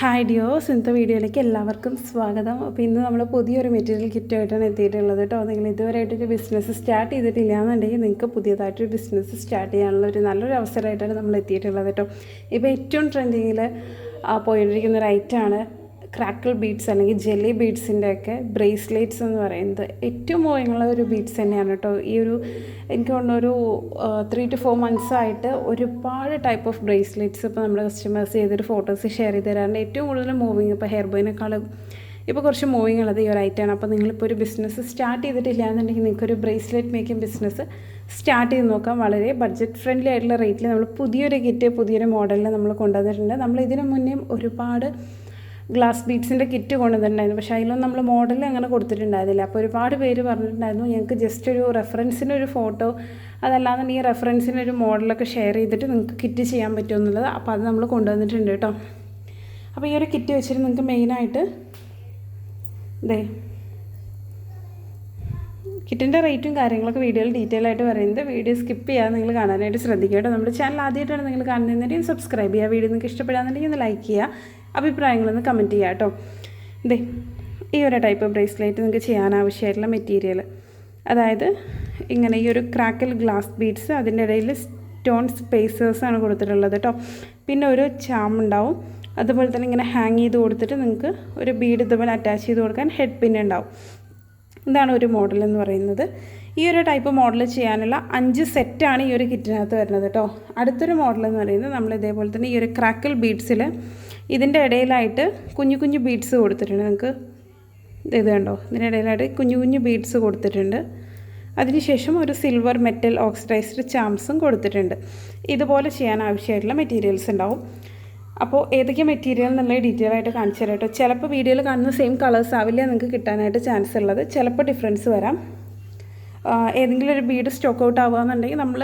Hi ഡിയോസ്, ഇന്നത്തെ വീഡിയോയിലേക്ക് എല്ലാവർക്കും സ്വാഗതം. അപ്പോൾ ഇന്ന് നമ്മൾ പുതിയൊരു മെറ്റീരിയൽ കിറ്റുമായിട്ടാണ് എത്തിയിട്ടുള്ളത് കേട്ടോ. നിങ്ങൾ ഇതുവരെയായിട്ടൊരു ബിസിനസ് സ്റ്റാർട്ട് ചെയ്തിട്ടില്ല എന്നുണ്ടെങ്കിൽ നിങ്ങൾക്ക് പുതിയതായിട്ടൊരു ബിസിനസ് സ്റ്റാർട്ട് ചെയ്യാനുള്ള നല്ലൊരു അവസരമായിട്ടാണ് നമ്മൾ എത്തിയിട്ടുള്ളത് കേട്ടോ. ഇപ്പോൾ ഏറ്റവും ട്രെൻഡിങ്ങിൽ പോയിരിക്കുന്ന ഒരു ഐറ്റമാണ് ക്രാക്കിൾ ബീഡ്സ് അല്ലെങ്കിൽ ജെല്ലി ബീഡ്സിൻ്റെയൊക്കെ ബ്രേസ്ലെറ്റ്സ് എന്ന് പറയുന്നത്. ഏറ്റവും മൂവിങ്ങുള്ള ഒരു ബീഡ്സ് തന്നെയാണ് കേട്ടോ. ഈ ഒരു എനിക്ക് തോന്നുന്നൊരു 3 to 4 months ആയിട്ട് ഒരുപാട് ടൈപ്പ് ഓഫ് ബ്രേസ്ലെറ്റ്സ് ഇപ്പോൾ നമ്മുടെ കസ്റ്റമേഴ്സ് ചെയ്തൊരു ഫോട്ടോസ് ഷെയർ ചെയ്ത് തരാറുണ്ട്. ഏറ്റവും കൂടുതൽ മൂവിങ് ഇപ്പോൾ ഹെയർ ബോയിനേക്കാളും ഇപ്പോൾ കുറച്ച് മൂവിങ് ഉള്ളത് ഈ ഒരു ഐറ്റമാണ്. അപ്പോൾ നിങ്ങളിപ്പോൾ ഒരു ബിസിനസ് സ്റ്റാർട്ട് ചെയ്തിട്ടില്ല എന്നുണ്ടെങ്കിൽ നിങ്ങൾക്കൊരു ബ്രേസ്ലെറ്റ് മേക്കിംഗ് ബിസിനസ് സ്റ്റാർട്ട് ചെയ്ത് നോക്കാം. വളരെ ബഡ്ജറ്റ് ഫ്രണ്ട്ലി ആയിട്ടുള്ള റേറ്റിൽ നമ്മൾ പുതിയൊരു കിറ്റ് പുതിയൊരു മോഡലിൽ നമ്മൾ കൊണ്ടുവന്നിട്ടുണ്ട്. നമ്മൾ ഇതിനു മുന്നേ ഒരുപാട് ഗ്ലാസ് ബീഡ്സിൻ്റെ കിറ്റ് കൊണ്ടുവന്നിട്ടുണ്ടായിരുന്നു. പക്ഷേ അതിലൊന്നും നമ്മൾ മോഡൽ അങ്ങനെ കൊടുത്തിട്ടുണ്ടായിരുന്നില്ല. അപ്പോൾ ഒരുപാട് പേര് പറഞ്ഞിട്ടുണ്ടായിരുന്നു ഞങ്ങൾക്ക് ജസ്റ്റ് ഒരു റെഫറൻസിനൊരു ഫോട്ടോ അതല്ലാതെ ഈ റെഫറൻസിനൊരു മോഡലൊക്കെ ഷെയർ ചെയ്തിട്ട് നിങ്ങൾക്ക് കിറ്റ് ചെയ്യാൻ പറ്റുമെന്നുള്ളത്. അപ്പോൾ അത് നമ്മൾ കൊണ്ടുവന്നിട്ടുണ്ട് കേട്ടോ. അപ്പോൾ ഈ ഒരു കിറ്റ് വെച്ചിട്ട് നിങ്ങൾക്ക് മെയിനായിട്ട് കിറ്റിൻ്റെ റേറ്റും കാര്യങ്ങളൊക്കെ വീഡിയോയിൽ ഡീറ്റെയിൽ ആയിട്ട് പറയുന്നത്. വീഡിയോ സ്കിപ്പ് ചെയ്യാതെ നിങ്ങൾ കാണാനായിട്ട് ശ്രദ്ധിക്കുക കേട്ടോ. നമ്മുടെ ചാനൽ ആദ്യമായിട്ടാണ് നിങ്ങൾ കാണുന്നതെന്നുണ്ടെങ്കിൽ സബ്സ്ക്രൈബ് ചെയ്യുക. വീഡിയോ നിങ്ങൾക്ക് ഇഷ്ടപ്പെടാന്നുണ്ടെങ്കിൽ ഒന്ന് ലൈക്ക് ചെയ്യുക, അഭിപ്രായങ്ങളൊന്ന് കമൻറ്റ് ചെയ്യുക കേട്ടോ. ഈ ഒരു ടൈപ്പ് ബ്രേസ്ലെറ്റ് നിങ്ങൾക്ക് ചെയ്യാൻ ആവശ്യമായിട്ടുള്ള മെറ്റീരിയൽ, അതായത് ഇങ്ങനെ ഈ ഒരു ക്രാക്കിൽ ഗ്ലാസ് ബീഡ്സ്, അതിൻ്റെ ഇടയിൽ സ്റ്റോൺ സ്പേസേഴ്സാണ് കൊടുത്തിട്ടുള്ളത് കേട്ടോ. പിന്നെ ഒരു ചാം ഉണ്ടാവും. അതുപോലെ തന്നെ ഇങ്ങനെ ഹാങ് ചെയ്ത് കൊടുത്തിട്ട് നിങ്ങൾക്ക് ഒരു ബീഡ് ഇതുപോലെ അറ്റാച്ച് ചെയ്ത് കൊടുക്കാൻ ഹെഡ് പിൻ ഉണ്ടാവും. ഇതാണ് ഒരു മോഡൽ എന്ന് പറയുന്നത്. ഈ ഒരു ടൈപ്പ് മോഡൽ ചെയ്യാനുള്ള 5 സെറ്റാണ് ഈ ഒരു കിറ്റിനകത്ത് വരുന്നത് കേട്ടോ. അടുത്തൊരു മോഡൽ എന്ന് പറയുന്നത് നമ്മൾ ഇതേപോലെ തന്നെ ഈ ഒരു ക്രാക്കിൾ ബീഡ്സിൽ ഇതിൻ്റെ ഇടയിലായിട്ട് കുഞ്ഞു കുഞ്ഞു ബീഡ്സ് കൊടുത്തിട്ടുണ്ട്. നിങ്ങൾക്ക് ഇത് കണ്ടോ, ഇതിൻ്റെ ഇടയിലായിട്ട് കുഞ്ഞു കുഞ്ഞു ബീഡ്സ് കൊടുത്തിട്ടുണ്ട്. അതിനുശേഷം ഒരു സിൽവർ മെറ്റൽ ഓക്സിഡൈസ്ഡ് ചാംസും കൊടുത്തിട്ടുണ്ട്. ഇതുപോലെ ചെയ്യാൻ ആവശ്യമായിട്ടുള്ള മെറ്റീരിയൽസ് ഉണ്ടാവും. അപ്പോൾ ഏതൊക്കെ മെറ്റീരിയൽ എന്നുള്ള ഡീറ്റെയിൽ ആയിട്ട് കാണിച്ചു തരാം കേട്ടോ. ചിലപ്പോൾ വീഡിയോയിൽ കാണുന്ന സെയിം കളേഴ്സ് ആവില്ല നിങ്ങൾക്ക് കിട്ടാനായിട്ട് ചാൻസ് ഉള്ളത്. ചിലപ്പോൾ ഡിഫറൻസ് വരാം. ഏതെങ്കിലും ഒരു ബീഡ് സ്റ്റോക്ക് ഔട്ട് ആവുകയെന്നുണ്ടെങ്കിൽ നമ്മൾ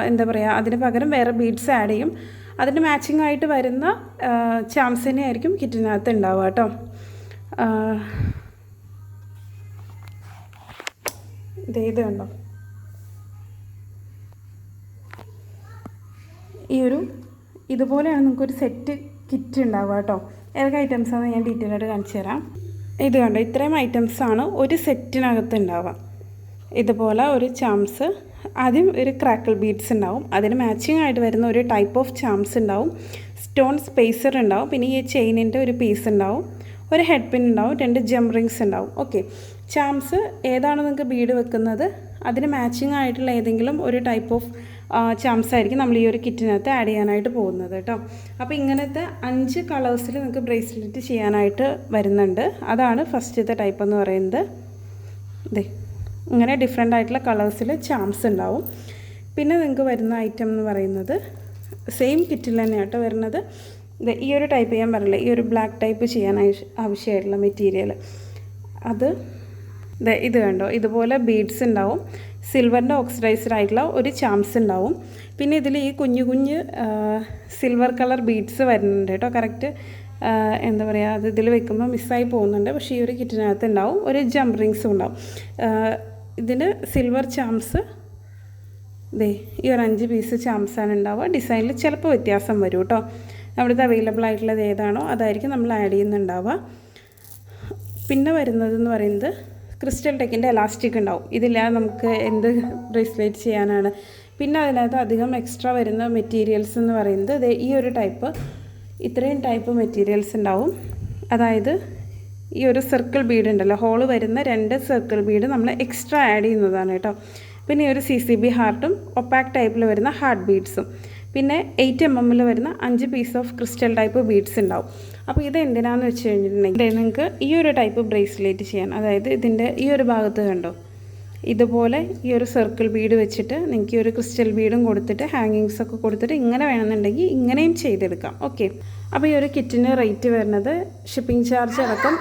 എന്താ പറയുക, അതിന് പകരം വേറെ ബീഡ്സ് ആഡ് ചെയ്യും. അതിന് മാച്ചിങ് ആയിട്ട് വരുന്ന ചാംസ് തന്നെയായിരിക്കും കിറ്റിനകത്ത് ഉണ്ടാവുക കേട്ടോ. ഇത് കണ്ടോ, ഇതുപോലെയാണ് നമുക്കൊരു സെറ്റ് കിറ്റ് ഉണ്ടാവുക കേട്ടോ. ഏതൊക്കെ ഐറ്റംസാണെന്ന് ഞാൻ ഡീറ്റെയിൽ ആയിട്ട് കാണിച്ചു തരാം. ഇത് കണ്ടോ, ഇത്രയും ഐറ്റംസാണ് ഒരു സെറ്റിനകത്ത് ഉണ്ടാവുക. ഇതുപോലെ ഒരു ചാംസ്, ആദ്യം ഒരു ക്രാക്കിൾ ബീഡ്സ് ഉണ്ടാവും, അതിന് മാച്ചിങ് ആയിട്ട് വരുന്ന ഒരു ടൈപ്പ് ഓഫ് ചാംസ് ഉണ്ടാവും, സ്റ്റോൺ സ്പേസർ ഉണ്ടാവും, പിന്നെ ഈ ചെയിനിൻ്റെ ഒരു പീസ് ഉണ്ടാവും, ഒരു ഹെഡ് പിൻ ഉണ്ടാവും, 2 ജം റിങ്സ് ഉണ്ടാവും. ഓക്കെ, ചാംസ് ഏതാണ് നിങ്ങൾക്ക് ബീഡ് വെക്കുന്നത് അതിന് മാച്ചിങ് ആയിട്ടുള്ള ഏതെങ്കിലും ഒരു ടൈപ്പ് ഓഫ് ചാംസ് ആയിരിക്കും നമ്മൾ ഈ ഒരു കിറ്റിനകത്ത് ആഡ് ചെയ്യാനായിട്ട് പോകുന്നത് കേട്ടോ. അപ്പോൾ ഇങ്ങനത്തെ 5 കളേഴ്സിൽ നിങ്ങൾക്ക് ബ്രേസ്ലെറ്റ് ചെയ്യാനായിട്ട് വരുന്നുണ്ട്. അതാണ് ഫസ്റ്റത്തെ ടൈപ്പ് എന്ന് പറയുന്നത്. ഇങ്ങനെ ഡിഫറെൻ്റ് ആയിട്ടുള്ള കളേഴ്സിൽ ചാംസ് ഉണ്ടാവും. പിന്നെ നിങ്ങൾക്ക് വരുന്ന ഐറ്റം എന്ന് പറയുന്നത് സെയിം കിറ്റിൽ തന്നെയാട്ടോ വരുന്നത്. ഈ ഒരു ടൈപ്പ് ചെയ്യാൻ പറയില്ല, ഈ ഒരു ബ്ലാക്ക് ടൈപ്പ് ചെയ്യാൻ ആവശ്യമായിട്ടുള്ള മെറ്റീരിയൽ അത് ഇത് കണ്ടോ, ഇതുപോലെ ബീഡ്സ് ഉണ്ടാവും, സിൽവറിൻ്റെ ഓക്സിഡൈസ്ഡ് ആയിട്ടുള്ള ഒരു ചാംസ് ഉണ്ടാവും. പിന്നെ ഇതിൽ ഈ കുഞ്ഞു കുഞ്ഞ് സിൽവർ കളർ ബീഡ്സ് വരുന്നുണ്ട് കേട്ടോ. കറക്റ്റ് എന്താ പറയുക, അത് ഇതിൽ വെക്കുമ്പോൾ മിസ്സായി പോകുന്നുണ്ട്. പക്ഷേ ഈ ഒരു കിറ്റിനകത്ത് ഉണ്ടാവും. ഒരു ജം റിങ്സും ഉണ്ടാവും. ഇതിന് സിൽവർ ചാംസ് ഈ ഒരു 5 പീസ് ചാംസാണ് ഉണ്ടാവുക. ഡിസൈനിൽ ചിലപ്പോൾ വ്യത്യാസം വരും കേട്ടോ. നമ്മുടെ അവൈലബിൾ ആയിട്ടുള്ളത് ഏതാണോ അതായിരിക്കും നമ്മൾ ആഡ് ചെയ്യുന്നുണ്ടാവുക. പിന്നെ വരുന്നതെന്ന് പറയുന്നത് ക്രിസ്റ്റൽ ടെക്കിൻ്റെ എലാസ്റ്റിക് ഉണ്ടാവും. ഇതില്ലാതെ നമുക്ക് എന്ത് ബ്രേസ്ലെറ്റ് ചെയ്യാനാണ്. പിന്നെ അതിനകത്ത് അധികം എക്സ്ട്രാ വരുന്ന മെറ്റീരിയൽസ് എന്ന് പറയുന്നത് ഈ ഒരു ടൈപ്പ്, ഇത്രയും ടൈപ്പ് മെറ്റീരിയൽസ് ഉണ്ടാവും. അതായത് ഈ ഒരു സർക്കിൾ ബീഡ് ഉണ്ടല്ലോ, ഹോള് വരുന്ന 2 സർക്കിൾ ബീഡ് നമ്മൾ എക്സ്ട്രാ ആഡ് ചെയ്യുന്നതാണ് കേട്ടോ. പിന്നെ ഈ ഒരു CCB ഹാർട്ടും ഒപ്പാക് ടൈപ്പിൽ വരുന്ന ഹാർട്ട് ബീഡ്സും, പിന്നെ 8 mm വരുന്ന 5 piece of crystal type beads ഉണ്ടാവും. അപ്പോൾ ഇത് എന്തിനാന്ന് വെച്ച് കഴിഞ്ഞിട്ടുണ്ടെങ്കിൽ നിങ്ങൾക്ക് ഈ ഒരു ടൈപ്പ് ബ്രേസ്ലെറ്റ് ചെയ്യാൻ, അതായത് ഇതിൻ്റെ ഈ ഒരു ഭാഗത്ത് കണ്ടോ, ഇതുപോലെ ഈ ഒരു സർക്കിൾ ബീഡ് വെച്ചിട്ട് നിങ്ങൾക്ക് ഈ ഒരു ക്രിസ്റ്റൽ ബീഡും കൊടുത്തിട്ട് ഹാങ്ങിങ്സ് ഒക്കെ കൊടുത്തിട്ട് ഇങ്ങനെ വേണമെന്നുണ്ടെങ്കിൽ ഇങ്ങനെയും ചെയ്തെടുക്കാം. ഓക്കെ, അപ്പോൾ ഈ ഒരു കിറ്റിന് റേറ്റ് വരുന്നത് ഷിപ്പിംഗ് ചാർജ് അടക്കം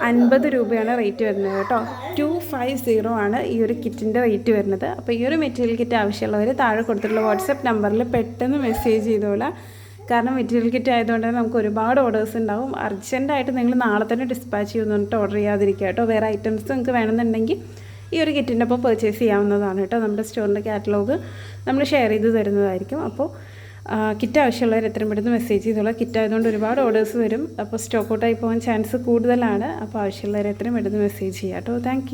250 രൂപയാണ് റേറ്റ് വരുന്നത് കേട്ടോ. 250 ആണ് ഈ ഒരു കിറ്റിൻ്റെ റേറ്റ് വരുന്നത്. അപ്പോൾ ഈ ഒരു മെറ്റീരിയൽ കിറ്റ് ആവശ്യമുള്ളവർ താഴെ കൊടുത്തിട്ടുള്ള വാട്സപ്പ് നമ്പറിൽ പെട്ടെന്ന് മെസ്സേജ് ചെയ്തോളാം. കാരണം മെറ്റീരിയൽ കിറ്റ് ആയതുകൊണ്ട് തന്നെ നമുക്ക് ഒരുപാട് ഓർഡേഴ്സ് ഉണ്ടാവും. അർജൻറ്റായിട്ട് നിങ്ങൾ നാളെ തന്നെ ഡിസ്പാച്ച് ചെയ്യുന്നിട്ട് ഓർഡർ ചെയ്യാതിരിക്കുക കേട്ടോ. വേറെ ഐറ്റംസ് നിങ്ങൾക്ക് വേണമെന്നുണ്ടെങ്കിൽ ഈ ഒരു കിറ്റിൻ്റെ ഒപ്പം പർച്ചേസ് ചെയ്യാവുന്നതാണ് കേട്ടോ. നമ്മുടെ സ്റ്റോറിൻ്റെ കാറ്റലോഗ് നമ്മൾ ഷെയർ ചെയ്ത് തരുന്നതായിരിക്കും. അപ്പോൾ കിറ്റ് ആവശ്യമുള്ളവർ എത്രയും പെട്ടെന്ന് മെസ്സേജ് ചെയ്തോളാം. കിറ്റ് ആയതുകൊണ്ട് ഒരുപാട് ഓർഡേഴ്സ് വരും. അപ്പോൾ സ്റ്റോക്ക് ഔട്ടായി പോകാൻ ചാൻസ് കൂടുതലാണ്. അപ്പോൾ ആവശ്യമുള്ളവർ എത്രയും പെട്ടെന്ന് മെസ്സേജ് ചെയ്യാം കേട്ടോ. താങ്ക്